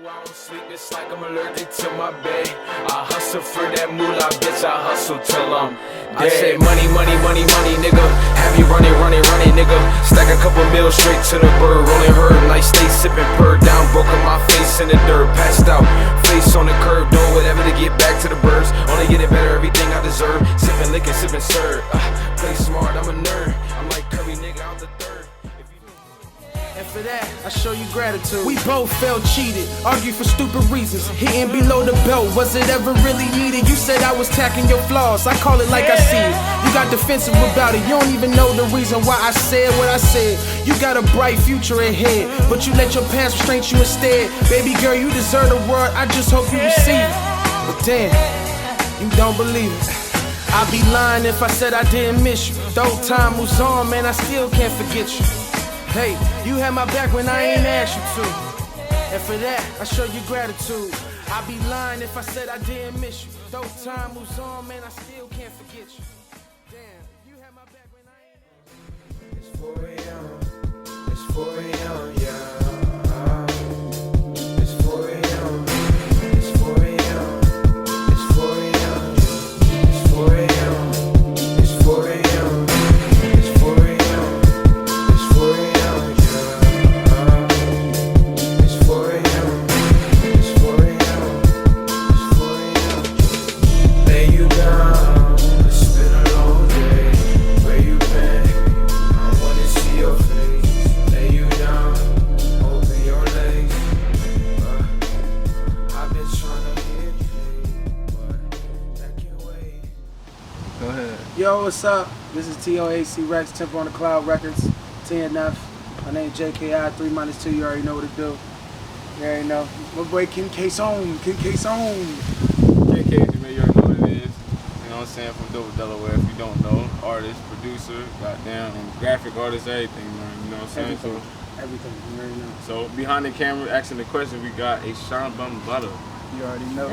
I don't sleep, it's like I'm allergic to my bed. I hustle for that moolah, bitch, I hustle till I'm dead. I say money, money, money, money, nigga. Have you running, running, running, nigga. Stack a couple meals straight to the bird. Rolling her, nice, stay sipping, purr down. Broken my face in the dirt, passed out. Face on the curb, doing whatever to get back to the birds. Only getting better, everything I deserve. Sipping, licking, sipping, serve. Play smart, I'm a nerd. I'm like Curry, nigga, out the third. And for that, I show you gratitude. We both felt cheated, argued for stupid reasons. Hitting below the belt, was it ever really needed? You said I was tacking your flaws, I call it like I see it. You got defensive about it, you don't even know the reason why I said what I said. You got a bright future ahead, but you let your past restrain you instead. Baby girl, you deserve the world, I just hope you receive it. But damn, you don't believe it. I'd be lying if I said I didn't miss you. Though time moves on, man, I still can't forget you. Hey, you had my back when I ain't asked you to. And for that, I show you gratitude. I'd be lying if I said I didn't miss you. Though time moves on, man, I still can't forget you. Damn, you had my back when I ain't asked you. It's 4 a.m. It's 4 a.m. Yeah. It's 4 a.m. It's 4 a.m. It's 4 a.m. It's 4 a.m. It's 4 a.m. It's 4 a.m. It's 4 a.m. Yo, what's up? This is TOAC Rex, Temple on the Cloud Records, TNF. My name JKI, 3 - 2, you already know what to do. You already know. My boy KASON, KASON. JKI, man, you already know what it is. You know what I'm saying? From Dover, Delaware, if you don't know. Artist, producer, goddamn, and graphic artist, everything, man. You know what I'm saying? Everything, you already know. So behind the camera, asking the question, we got a Sean Bum Butter. You already know.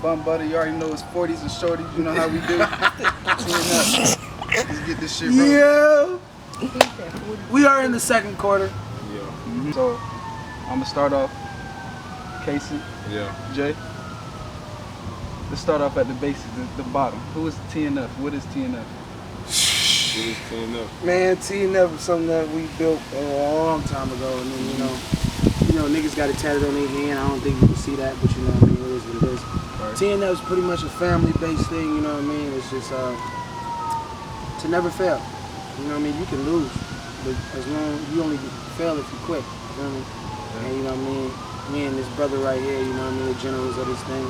Bum butter, you already know it's 40s and shorties, you know how we do. Let's get this shit rolling. Yeah! We are in the second quarter. Yeah. So, I'm gonna start off, Casey, Yeah. Jay. Let's start off at the basics, the bottom. Who is TNF? What is TNF? It is clean up. Man, TNF is something that we built a long time ago, and then, you know, niggas got it tatted on their hand. I don't think you can see that, but you know what I mean, it is what it is. Right. TNF is pretty much a family-based thing, you know what I mean? It's just to never fail. You know what I mean? You can lose, but as long you only fail if you quit. You know what I mean? Yeah. And you know what I mean? Me and this brother right here, you know what I mean, the generals of this thing,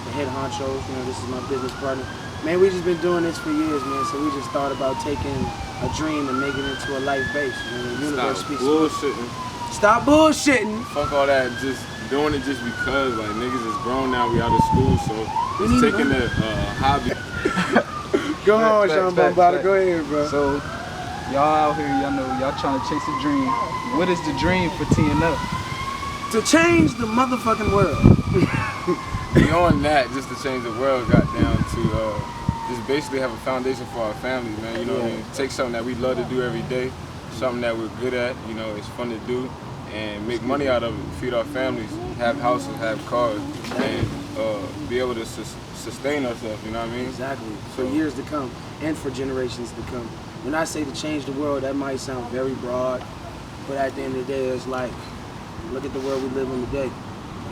the head honchos, you know, this is my business partner. Man, we just been doing this for years, man, so we just thought about taking a dream and making it to a life base. You know, the universe Stop speaks. bullshitting. Stop bullshitting! Fuck all that, just doing it just because, like, niggas is grown now, we out of school, so it's taking a hobby. Go on, Facts, Sean facts, Bombada, facts. go ahead, bro. So, y'all out here, y'all know, y'all trying to chase a dream. What is the dream for TNF? To change the motherfucking world. Beyond that, just to change the world, got down to just basically have a foundation for our families, man. You know what I mean? Take something that we love to do every day, something that we're good at, you know, it's fun to do, and make money out of it, feed our families, have houses, have cars, and be able to sustain ourselves, you know what I mean? Exactly, for years to come, and for generations to come. When I say to change the world, that might sound very broad, but at the end of the day, it's like, look at the world we live in today.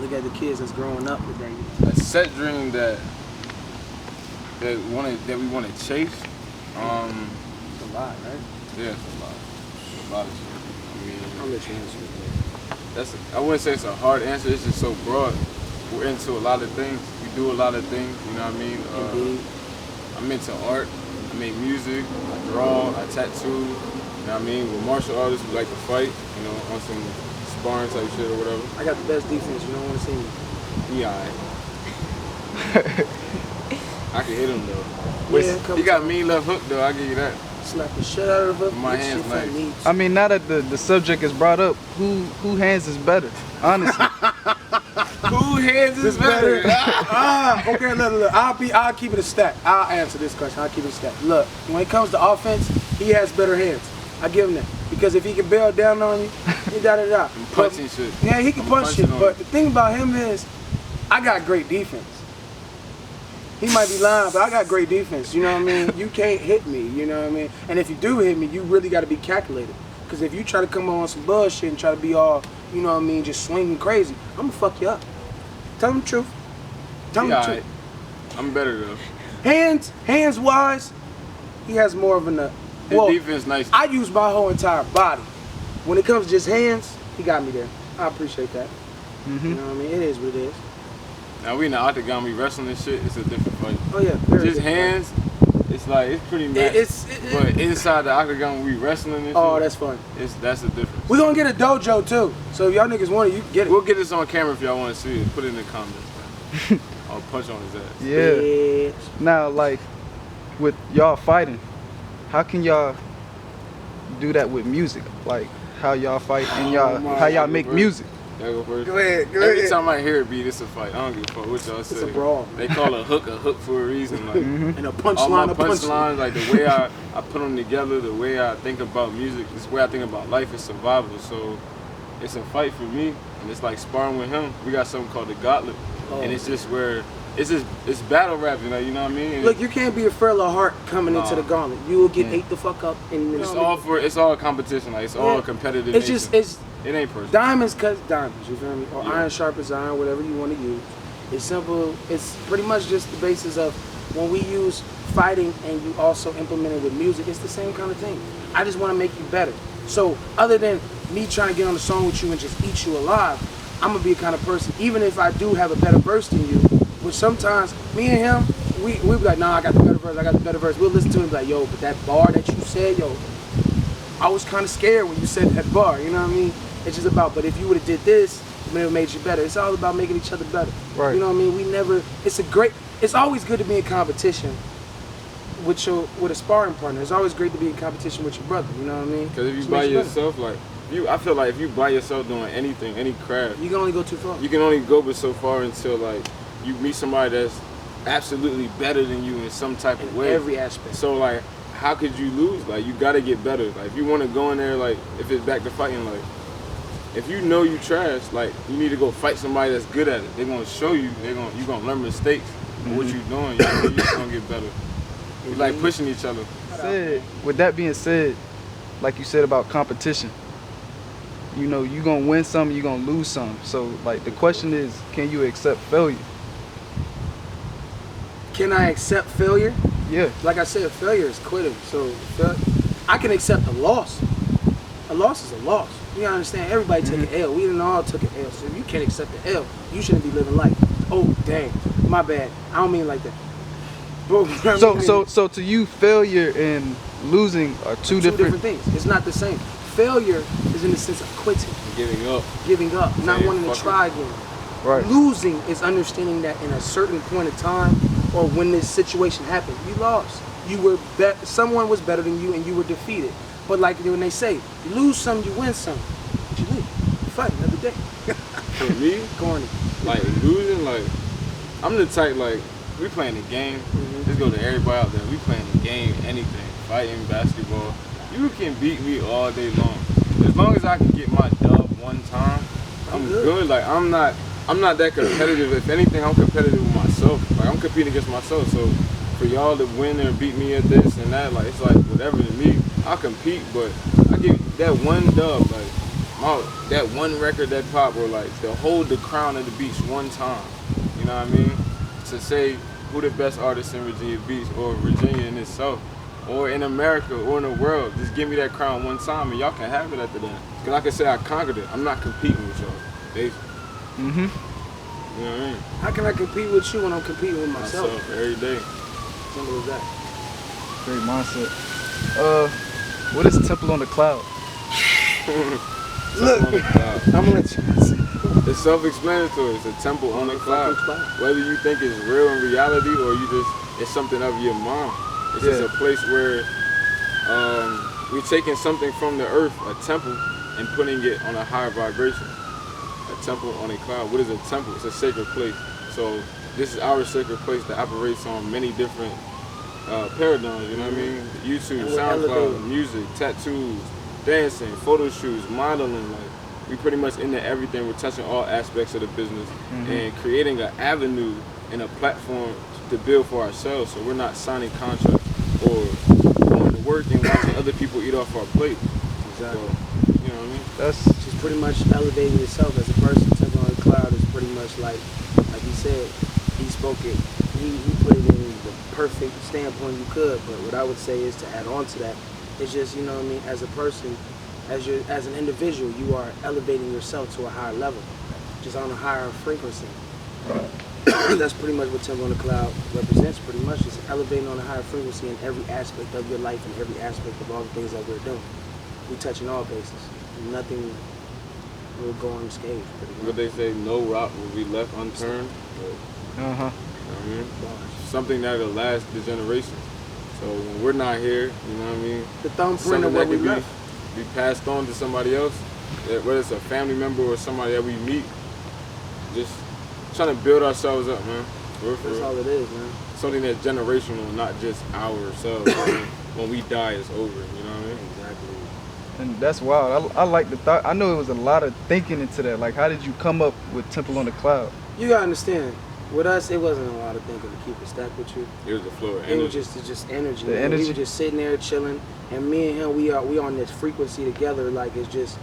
Look at the kids that's growing up today. A set dream that we want to chase. It's a lot, right? Yeah, it's a lot of shit. I mean, I'll let you answer it. I wouldn't say it's a hard answer. It's just so broad. We're into a lot of things. We do a lot of things. You know what I mean? Indeed. I'm into art. I make music. I draw. I tattoo. You know what I mean? We're martial artists. We like to fight. You know, on some sparring type shit or whatever. I got the best defense. You don't want to see me. Yeah, I can hit him though. Yeah, He got mean left hook though. I give you that. Slap the shit out of her. My get hands shit like- that needs. I mean, now that the subject is brought up, who hands is better? Honestly. Who hands is better? Okay, look. I'll keep it a stat. I'll answer this question. I'll keep it a stat. Look, when it comes to offense, he has better hands. I give him that. Because if he can bail down on you, he da-da-da. Punching shit. Yeah, he can punch shit. on But you. the thing about him is, I got great defense. He might be lying, but I got great defense. You know what I mean? You can't hit me. You know what I mean? And if you do hit me, you really got to be calculated. Because if you try to come on some bullshit and try to be all, you know what I mean, just swinging crazy, I'm going to fuck you up. Tell him the truth. Tell him the truth. I'm better though. Hands wise, he has more of a nut. His defense nice. I use my whole entire body. When it comes to just hands, he got me there. I appreciate that. You know what I mean? It is what it is. Now we in the octagon, we wrestling and shit. It's a different fight. Oh yeah, Just hands. It's like it's pretty matched. But inside the octagon, we wrestling and Oh, shit, that's fun. that's the difference. We're gonna get a dojo too. So if y'all niggas want it, you can get it. We'll get this on camera if y'all want to see it. Put it in the comments, man. I'll punch on his ass. Yeah. Bitch. Now, like, with y'all fighting, how can y'all do that with music? Like, how y'all fight and how y'all make music? Y'all go first. Go ahead. Every time I hear a beat, it's a fight. I don't give a fuck what y'all say. It's a brawl. They call a hook for a reason. Like And a all my punchline, a punchline. punchlines, like the way I put them together, the way I think about music, this way I think about life is survival. So it's a fight for me, and it's like sparring with him. We got something called the Gauntlet, and it's just where it's battle rapping, like, you know what I mean? And Look, you can't be afraid of heart coming into the gauntlet. You will get ate the fuck up. And it's all competition, like it's all competitive. It's just it ain't personal. diamonds cut diamonds. You feel me? Or iron sharpens iron, whatever you want to use. It's simple. It's pretty much just the basis of when we use fighting and you also implement it with music. It's the same kind of thing. I just want to make you better. So other than me trying to get on the song with you and just eat you alive, I'm gonna be the kind of person. Even if I do have a better verse than you, which sometimes me and him, we be like, nah, I got the better verse. I got the better verse. We'll listen to it and be like, yo, but that bar that you said, yo, I was kind of scared when you said that bar. You know what I mean? It's just about, but if you would have did this, it would have made you better. It's all about making each other better. Right. You know what I mean? It's always good to be in competition with a sparring partner. It's always great to be in competition with your brother. You know what I mean? Because if you Just by makes you yourself, like I feel like if you by yourself doing anything, any craft, better. You can only go too far. you can only go but so far until like you meet somebody that's absolutely better than you in some type of way. Every aspect. So like, how could you lose? Like, you gotta get better. Like, if you want to go in there, like, if it's back to fighting, like, if you know you trash, like, you need to go fight somebody that's good at it. They're gonna show you. You're gonna learn mistakes. What you doing? You're gonna get better. You like pushing each other. With that being said, like you said about competition, you know, you gonna win some, you gonna lose some. So like the question is, can you accept failure? Can I accept failure? Yeah. Like I said, failure is quitting. So I can accept a loss. A loss is a loss. You understand? Everybody take an L. We didn't all took an L. So if you can't accept the L, you shouldn't be living life. Oh dang, my bad. I don't mean it like that. So to you, failure and losing are two different things. It's not the same. Failure is in the sense of quitting, giving up, not wanting to try again. Right. Losing is understanding that in a certain point of time or when this situation happened, you lost. You were someone was better than you and you were defeated. But like when they say, you lose some, you win some. What you lose? You fight another day. For me, corny. Like losing, like I'm the type, like we playing the game. Let's go to everybody out there. We playing the game, anything, fighting, basketball. You can beat me all day long. As long as I can get my dub one time, I'm good. Like I'm not that competitive. If anything, I'm competitive with myself. Like I'm competing against myself. So for y'all to win and beat me at this and that, like it's like whatever to me. I'll compete, but I give that one dub, like that one record that pop, or like to hold the crown of the beach one time. You know what I mean? To say who the best artist in Virginia Beach or Virginia in itself, or in America or in the world, just give me that crown one time and y'all can have it after that. Cause like I said, I conquered it. I'm not competing with y'all, basically. You know what I mean? How can I compete with you when I'm competing with myself? Every day. Simple as that. Great mindset. What is Temple on the Cloud? Look, I'm gonna let you see. It's self-explanatory. It's a temple on the cloud. Whether you think it's real in reality or it's something of your mind. It's just a place where we're taking something from the earth, a temple, and putting it on a higher vibration. A temple on a cloud. What is a temple? It's a sacred place. So this is our sacred place that operates on many different paradigms, you know what I mean? YouTube, SoundCloud, music, tattoos, dancing, photo shoots, modeling. Like, we pretty much into everything. We're touching all aspects of the business and creating an avenue and a platform to build for ourselves. So we're not signing contracts or going to work and watching other people eat off our plate. Exactly. So, you know what I mean? That's Just pretty much elevating yourself as a person. Temple on the Cloud is pretty much like he said, he spoke it, he put it in the perfect standpoint you could. But what I would say is to add on to that, it's just, you know what I mean, as a person, as an individual, you are elevating yourself to a higher level, just on a higher frequency. That's pretty much what Temple on the Cloud represents, pretty much, just elevating on a higher frequency in every aspect of your life and every aspect of all the things that we're doing. We touching all bases. Nothing will go unscathed, pretty much. What they say, no rock will be left unturned. uh-huh. You know what I mean? Something that'll last the generation. So when we're not here, you know what I mean? The thumbprint Something of what that we could left. be passed on to somebody else, whether it's a family member or somebody that we meet, just trying to build ourselves up, man. For That's real. all it is, man. Something that's generational, not just ourselves. When we die, it's over. You know what I mean? Exactly. And that's wild. I like the thought. I know it was a lot of thinking into that. Like, how did you come up with Temple on the Cloud? You gotta understand, with us, it wasn't a lot of thinking, to keep it stacked with you. It was the flow of It was energy. just energy. The man. energy. We were just sitting there chilling, and me and him, we on this frequency together. Like, it's just,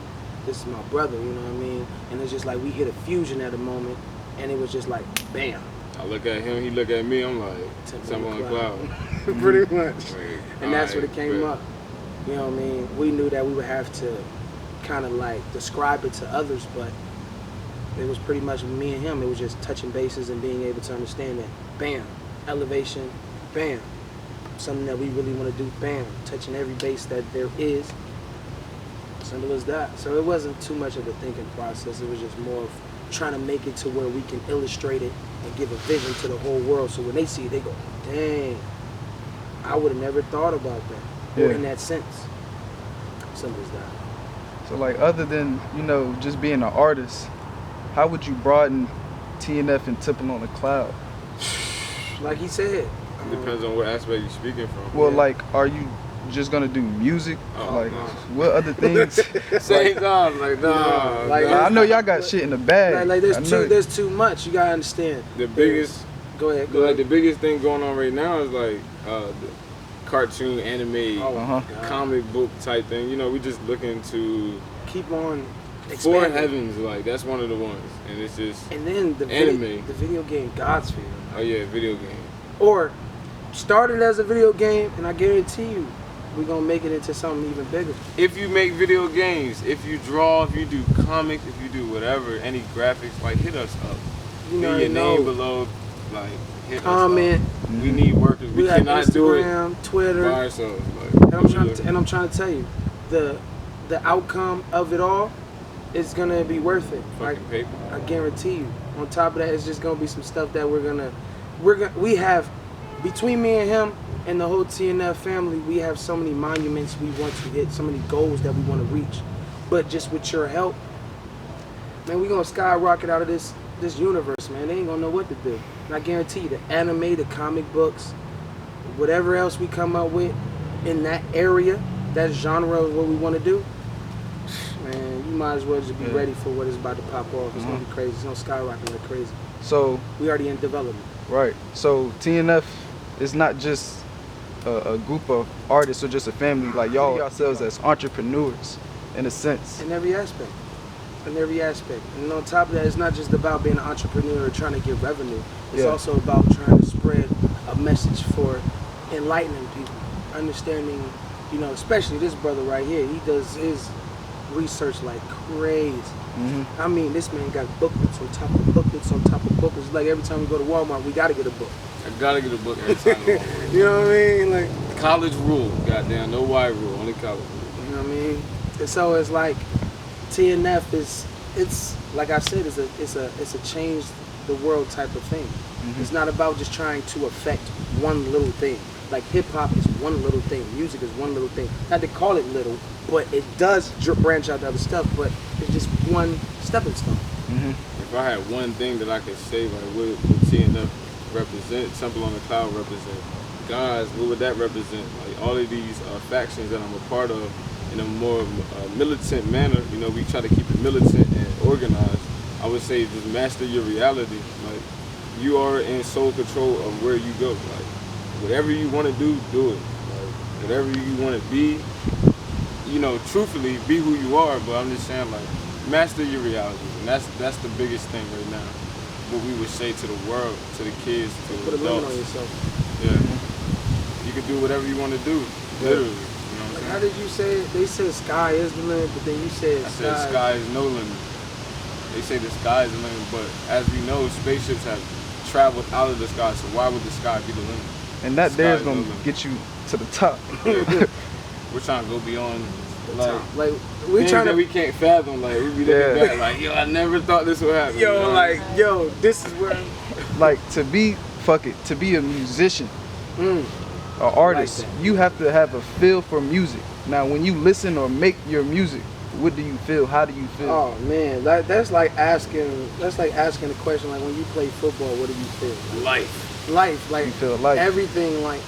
this is my brother, you know what I mean? And it's just like we hit a fusion at a moment, and it was just like, bam. I look at him, he look at me. I'm like, Temple on the Cloud. Pretty much. Like, And that's alright, what it came bet. up. You know what I mean? We knew that we would have to kind of like describe it to others, but it was pretty much me and him. It was just touching bases and being able to understand that, bam, elevation, bam, something that we really want to do, bam, touching every base that there is. Simple as that. So it wasn't too much of a thinking process. It was just more of trying to make it to where we can illustrate it and give a vision to the whole world. So when they see it, they go, dang, I would have never thought about that. Or Yeah. in that sense. Simple as that. So, like, other than, you know, just being an artist, how would you broaden TNF and Temple on the Cloud? Like he said. Depends on what aspect you're speaking from. Well, Yeah. like, are you just gonna do music? Oh, like, no. what other things? Same time, like, nah. Like, nah. I know y'all got shit in the bag. Like I know- there's too much. You gotta understand. The biggest, Go ahead. like, the biggest thing going on right now is like the cartoon, anime, Oh, Uh-huh. God. comic book type thing. You know, we just looking to Keep on Four expanding. Heavens, like that's one of the ones, and it's just And then the Anime. the video game God's Sphere. oh yeah, video game. Or started as a video game, and I guarantee you, we're gonna make it into something even bigger. If you make video games, if you draw, if you do comics, if you do whatever, any graphics, like hit us up. You Leave know, your name know. below, like hit Comment. us up. We need workers. We have cannot do it Instagram, Twitter. by ourselves. Like, And I'm trying to tell you, the outcome of it all is gonna be worth it. Like, fucking paper. I guarantee you. On top of that, it's just gonna be some stuff that we have between me and him and the whole TNF family. We have so many monuments we want to hit, so many goals that we want to reach. But just with your help, man, we gonna skyrocket out of this universe, man. They ain't gonna know what to do. And I guarantee you, the anime, the comic books, whatever else we come up with in that area, that genre of what we want to do, man, you might as well just be Yeah. ready for what is about to pop off. It's gonna be crazy. It's gonna skyrocket like crazy. So, We already in development. right. So TNF is not just a group of artists or just a family. Like, y'all see yourselves as entrepreneurs, in a sense. In every aspect. In every aspect. And on top of that, it's not just about being an entrepreneur or trying to get revenue. It's Yeah. also about trying to spread a message for enlightening people. Understanding, you know, especially this brother right here. He does his research like crazy. Mm-hmm. I mean, this man got booklets on top of booklets on top of booklets. Like every time we go to Walmart, we gotta get a book. I gotta get a book every time. I go. You know what I mean? Like, College rule, goddamn, no Y rule, only college rule. you know what I mean? And so it's like TNF it's like I said, it's a change the world type of thing. Mm-hmm. It's not about just trying to affect one little thing. Like hip hop is one little thing, music is one little thing. Not to call it little, but it does branch out to other stuff. But it's just one stepping stone. Mm-hmm. If I had one thing that I could say, like what TNF represent, Temple on the Cloud represent, guys, what would that represent? Like all of these factions that I'm a part of in a more militant manner, you know, we try to keep it militant and organized. I would say just master your reality. Like, you are in sole control of where you go. Like, whatever you want to do it. Like, whatever you want to be, you know, truthfully, be who you are. But I'm just saying, like, master your reality. And that's the biggest thing right now. What we would say to the world, to the kids, to the Put a limit adults. on yourself. Yeah. You can do whatever you want to do, literally. You know what I'm saying? How did you say it? They said sky is the limit, but then you said I said sky is no limit. They say the sky is the limit, but as we know, spaceships have traveled out of the sky, so why would the sky be the limit? And that Sky there's is no gonna limit. get you to the top. We're trying to go beyond, like we things trying that to we can't fathom. Like, we be looking back like, yo, I never thought this would happen. you know? this is where Like, to be a musician, an artist, that. you have to have a feel for music. Now, when you listen or make your music, what do you feel? How do you feel? Oh man, that's like asking the question like when you play football, what do you feel? Life, like You feel life. everything, like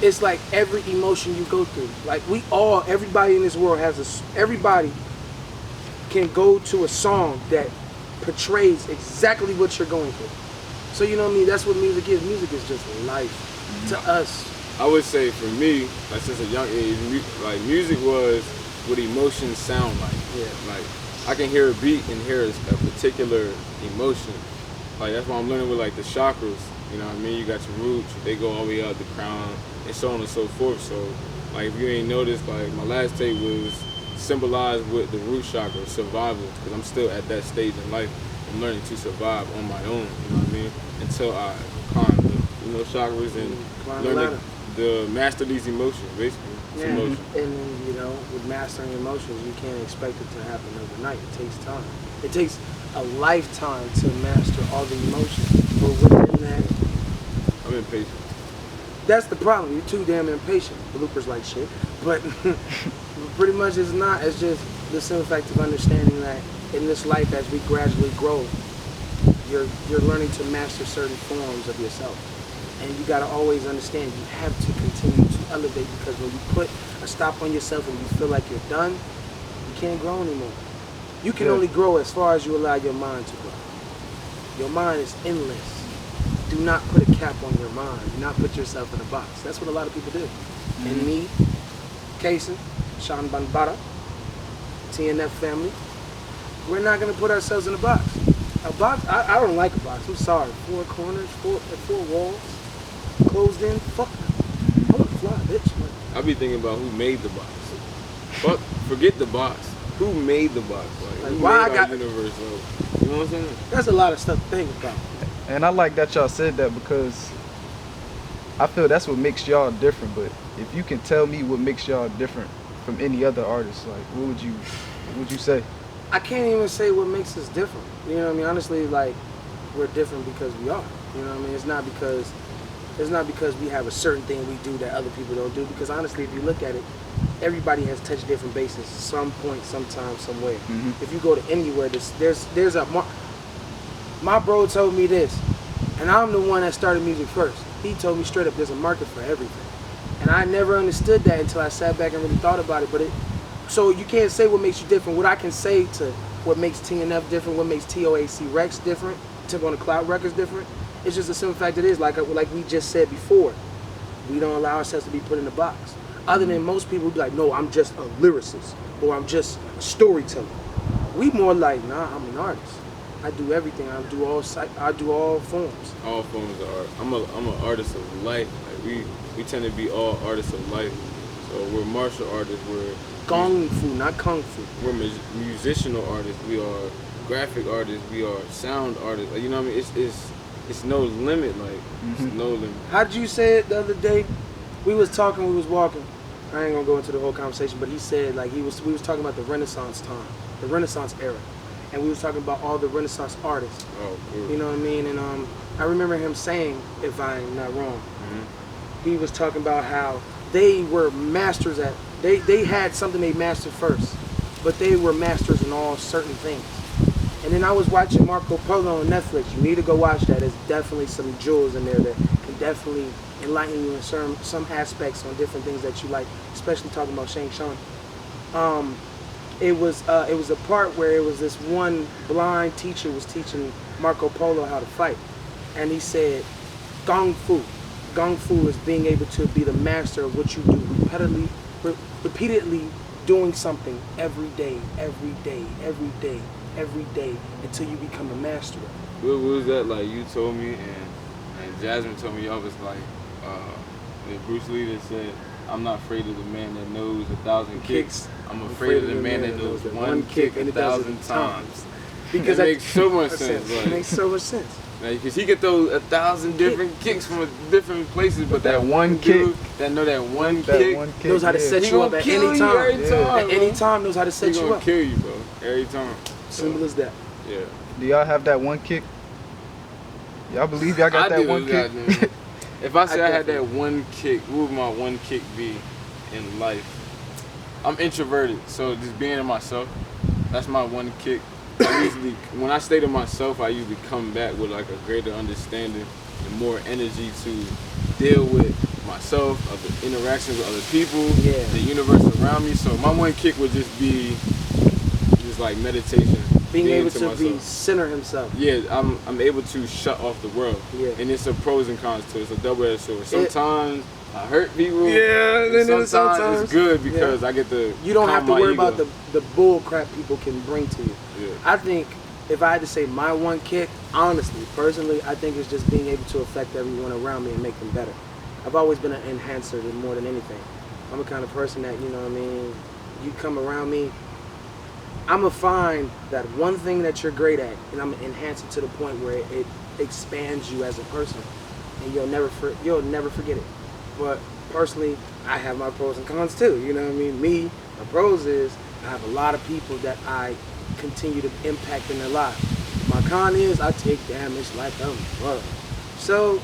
it's like every emotion you go through. Like everybody in this world everybody can go to a song that portrays exactly what you're going through. So you know what I mean? That's what music is. Music is just life to us. I would say for me, like since a young age, like music was what emotions sound like. Yeah. Like I can hear a beat and hear a particular emotion. Like that's why I'm learning with like the chakras. You know what I mean? You got your roots, they go all the way out the crown, and so on and so forth. So like if you ain't noticed, like my last tape was symbolized with the root chakra, survival, because I'm still at that stage in life. I'm learning to survive on my own. You know what I mean? Until I climb the chakras and Climb the learn ladder. to master these emotions, basically. It's Yeah, emotion. and you know, with mastering emotions, you can't expect it to happen overnight. It takes time. It takes a lifetime to master all the emotions. But within that, I'm impatient. that's the problem. You're too damn impatient. Bloopers like shit. But pretty much it's not. It's just the simple fact of understanding that in this life, as we gradually grow, you're learning to master certain forms of yourself. And you gotta always understand you have to continue to elevate, because when you put a stop on yourself and you feel like you're done, you can't grow anymore. You can only grow as far as you allow your mind to grow. Your mind is endless. Do not put a cap on your mind. Do not put yourself in a box. That's what a lot of people do. And me, KASON, Sean Banbara, TNF family, we're not gonna put ourselves in a box. A box, I don't like a box. I'm sorry. Four corners, four walls, closed in. Fuck. I want to fly, bitch. Like, I be thinking about who made the box. Forget the box. Who made the box? Like who why made I our got- universe? Like, you know what I'm saying? that's a lot of stuff to think about. And I like that y'all said that, because I feel that's what makes y'all different. But if you can tell me what makes y'all different from any other artist, like what would you say? I can't even say what makes us different. You know what I mean? Honestly, like, we're different because we are. You know what I mean? It's not because we have a certain thing we do that other people don't do. Because honestly, if you look at it, everybody has touched different bases at some point, sometime, somewhere. If you go to anywhere, there's a my bro told me this, and I'm the one that started music first. He told me straight up, there's a market for everything. And I never understood that until I sat back and really thought about it. So you can't say what makes you different. What I can say to what makes TNF different, what makes TOAC Rex different, Tip on the Cloud Records different, it's just a simple fact it is. Like we just said before, we don't allow ourselves to be put in a box. Other than most people be like, no, I'm just a lyricist, or I'm just a storyteller. We more like, nah, I'm an artist. I do everything. I do all forms. All forms of art. I'm an artist of life. Like we tend to be all artists of life. So we're martial artists. We're Kung Fu, not Kung Fu. We're musicianal artists. We are graphic artists. We are sound artists. Like, you know what I mean? It's no limit. Like it's no limit. How did you say it the other day? We was talking. We was walking. I ain't gonna go into the whole conversation, but he said like we was talking about the Renaissance time, the Renaissance era, and we was talking about all the Renaissance artists. Oh, cool. You know what I mean? And I remember him saying, if I'm not wrong, he was talking about how they were masters at. They had something they mastered first, but they were masters in all certain things. And then I was watching Marco Polo on Netflix. You need to go watch that. There's definitely some jewels in there that can definitely enlighten you in some aspects on different things that you like, especially talking about Shang Tsung. It was a part where it was this one blind teacher was teaching Marco Polo how to fight, and he said, Kung Fu is being able to be the master of what you do, repeatedly doing something every day, until you become a master of it. What was that like? You told me, and Jasmine told me, y'all was like, that Bruce Lee that said, I'm not afraid of the man that knows 1,000 kicks. I'm afraid of the man that knows one kick 1,000 times. Because that makes so much sense. It makes so much sense. Because he could throw 1,000 different kicks from different places, but that one kick, that know that one kick knows how to set you up at any time. At any time knows how to set you up. He gonna kill you, bro. Every time. Simple as that. Yeah. Do y'all have that one kick? Y'all believe y'all got that one kick? If I say I had that one kick, what would my one kick be in life? I'm introverted, so just being in myself, that's my one kick. When I stay to myself, I usually come back with like a greater understanding and more energy to deal with myself, other interactions with other people, the universe around me. So my one kick would just be just like meditation. Being able to be center himself. Yeah, I'm able to shut off the world. Yeah. And it's a pros and cons to it. It's a double-edged sword. Sometimes I hurt people. Yeah, and sometimes it's good because I get to. You don't have to worry about the bull crap people can bring to you. Yeah. I think if I had to say my one kick, honestly, personally, I think it's just being able to affect everyone around me and make them better. I've always been an enhancer more than anything. I'm the kind of person that, you know what I mean, you come around me, I'm going to find that one thing that you're great at, and I'm going to enhance it to the point where it expands you as a person, and you'll never forget it. But personally, I have my pros and cons too, you know what I mean? My pros is I have a lot of people that I continue to impact in their lives. My con is I take damage like I'm fuck. So,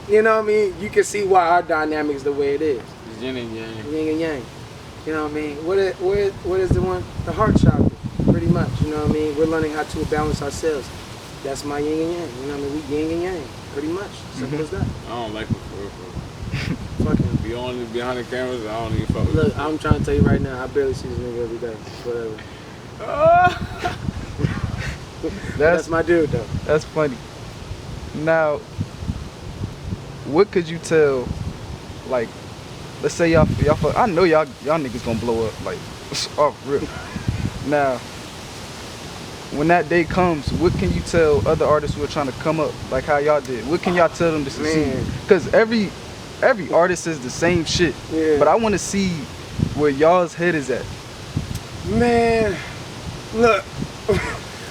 you know what I mean? You can see why our dynamic is the way it is. It's yin and yang. Yin and yang. You know what I mean? What is the one? The heart chakra, pretty much. You know what I mean? We're learning how to balance ourselves. That's my yin and yang. You know what I mean? We yin and yang, pretty much. Simple as that. I don't like it for real. Fucking. Behind the cameras, I don't even fuck with. Look, I'm trying to tell you right now, I barely see this nigga every day. Whatever. That's my dude, though. That's funny. Now, what could you tell, like, let's say y'all I know y'all niggas gonna blow up, like, off real. Now, when that day comes, what can you tell other artists who are trying to come up, like how y'all did? What can y'all tell them to succeed? Because every artist says the same shit, but I want to see where y'all's head is at. Man, look.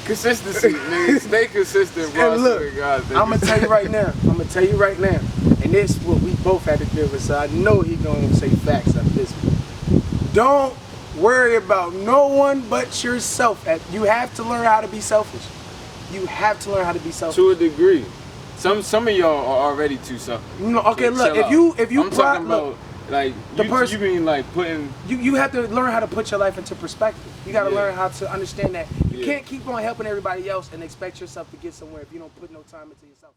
Consistency, nigga. Stay consistent, bro. And look, I'm gonna tell you right now. And this is what we both had to deal with, so I know he gonna say facts after this one. Don't worry about no one but yourself. You have to learn how to be selfish. You have to learn how to be selfish. To a degree. Some of y'all are already too selfish. No, okay, look, if you I'm talking about like you mean like putting you have to learn how to put your life into perspective. You gotta learn how to understand that you can't keep on helping everybody else and expect yourself to get somewhere if you don't put no time into yourself.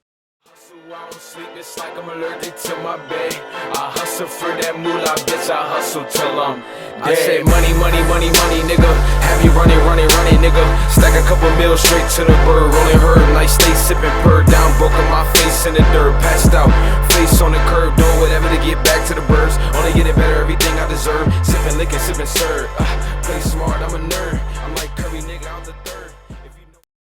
So I don't sleep, it's like I'm allergic to my bed. I hustle for that moolah, bitch, I hustle till I'm dead. I say money, nigga. Have you running, nigga. Stack a couple meals straight to the bird. Rolling her, night stay sipping purr. Down, broken my face in the dirt. Passed out, face on the curb. Doing whatever to get back to the birds. Only getting better, everything I deserve. Sipping liquor, sipping syrup. Play smart, I'm a nerd. I'm like